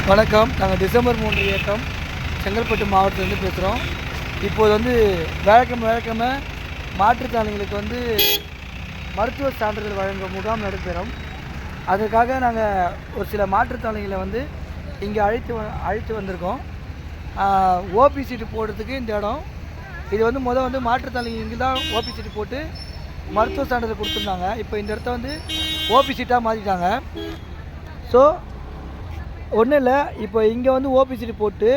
வணக்கம். நாங்கள் டிசம்பர் 3 இயக்கம் செங்கல்பட்டு மாவட்டத்திலேருந்து பேசுகிறோம். இப்போது வியாழக்கிழமை மாற்றுத்திறனாளிகளுக்கு மருத்துவ சான்றிதழ் வழங்கும் முகாம் நடைபெறும். அதற்காக நாங்கள் ஒரு சில மாற்றுத்திறனாளிகளை இங்கே அழைத்து வந்திருக்கோம். ஓபி சீட்டு போடுறதுக்கு இந்த இடம் இது மாற்றுத்திறனாளிகள் இங்கே தான் ஓபி சீட்டு போட்டு மருத்துவ சான்றிதழ் கொடுத்துருந்தாங்க. இப்போ இந்த இடத்த ஓபி சீட்டாக மாற்றிட்டாங்க. ஸோ ஒன்றும் இல்லை, இப்போ இங்கே ஓபி சீட்டு போட்டு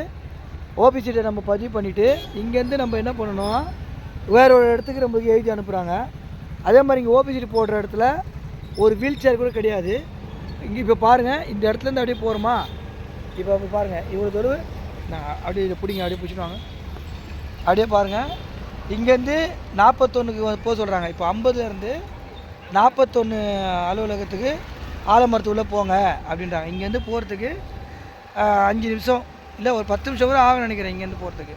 ஓபி சீட்டை நம்ம பதிவு பண்ணிவிட்டு இங்கேருந்து நம்ம என்ன பண்ணணும்னா வேற ஒரு இடத்துக்கு நம்மளுக்கு எழுதி அனுப்புகிறாங்க. அதே மாதிரி இங்கே ஓபி சீட்டு போடுற இடத்துல ஒரு வீல் சேர் கூட கிடையாது. இங்கே இப்போ பாருங்கள், இந்த இடத்துலேருந்து அப்படியே போகிறோமா, இப்போ பாருங்கள் இவ்வளோ தூரம் நான் அப்படியே இதை பிடிங்க, அப்படியே பிடிச்சிடுவாங்க. அப்படியே பாருங்கள், இங்கேருந்து 41க்கு போக சொல்கிறாங்க. இப்போ 50லேருந்து 41 அலுவலகத்துக்கு ஆலமரத்துக்குள்ளே போங்க அப்படின்றாங்க. இங்கேருந்து போகிறதுக்கு 5 நிமிஷம் இல்லை ஒரு 10 நிமிஷம் கூட ஆகும்னு நினைக்கிறேன். இங்கேருந்து போகிறதுக்கு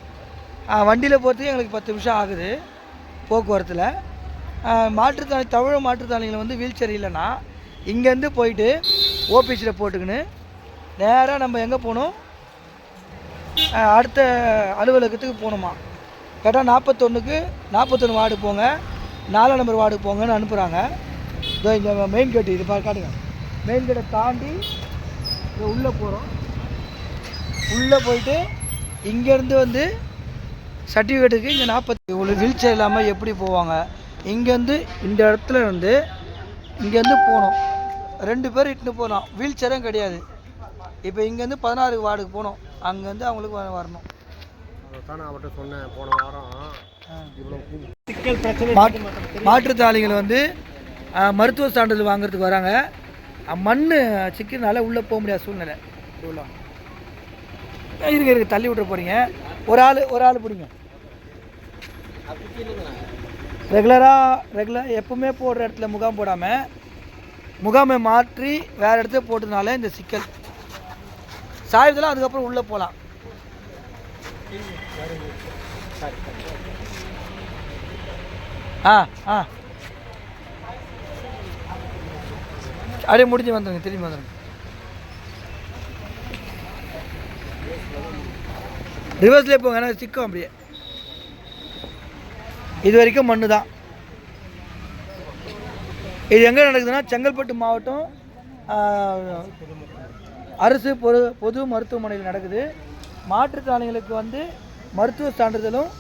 வண்டியில் போகிறதுக்கு எங்களுக்கு 10 நிமிஷம் ஆகுது போக்குவரத்தில். தமிழக மாற்றுத்திறனாளிகள் வீல் சேர் இல்லைன்னா இங்கேருந்து போயிட்டு ஓபிசியில் போட்டுக்கின்னு நேராக நம்ம எங்கே போகணும், அடுத்த அலுவலகத்துக்கு போகணுமா. கரெக்டாக 41 வார்டு போங்க, 4 நம்பர் வார்டு போங்கன்னு அனுப்புகிறாங்க. இதோ இங்கே மெயின் கேட்டு இது காட்டுங்க. மெயின் கேட்டை தாண்டி உள்ளே போகிறோம். உள்ளே போயிட்டு இங்கேருந்து சர்டிஃபிகேட்டுக்கு இங்கே 40 ஒரு வீல் சேர் இல்லாமல் எப்படி போவாங்க. இங்கேருந்து இந்த இடத்துல இங்கேருந்து போகணும், 2 பேர் இட்டுன்னு போகணும், வீல் சேரும் கிடையாது. இப்போ இங்கேருந்து 16 வார்டுக்கு போகணும், அங்கேருந்து அவங்களுக்கு வரணும். மாற்றுத்திறனாளிகள் மருத்துவ சான்றிதழ் வாங்குறதுக்கு வராங்க. மண் சிக்கிறனால உள்ளே போக முடியாத சூழ்நிலை. இருக்கு தள்ளி விட்டுற போகிறீங்க. ஒரு ஆள் பிடிங்க. ரெகுலராக எப்பவுமே போடுற இடத்துல முகாம் போடாமல் முகாமை மாற்றி வேறு இடத்துல போட்டதுனால இந்த சிக்கல். சாயுதெல்லாம் அதுக்கப்புறம் உள்ளே போகலாம். அப்படியே முடிஞ்சு வந்துடுங்க, திரும்பி வந்துடுங்க. ரிவர்ஸ்லேயே போங்க, ஏன்னா சிக்கும். அப்படியே இது வரைக்கும் மண்ணு தான். இது எங்கே நடக்குதுன்னா செங்கல்பட்டு மாவட்டம் அரசு பொது மருத்துவமனையில் நடக்குது. மாற்றுத்திறனாளிகளுக்கு மருத்துவ சான்றிதழும்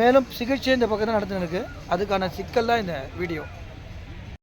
மேலும் சிகிச்சை இந்த பக்கம் தான் நடந்துன்னு இருக்குது. அதுக்கான சிக்கல் தான் இந்த வீடியோ.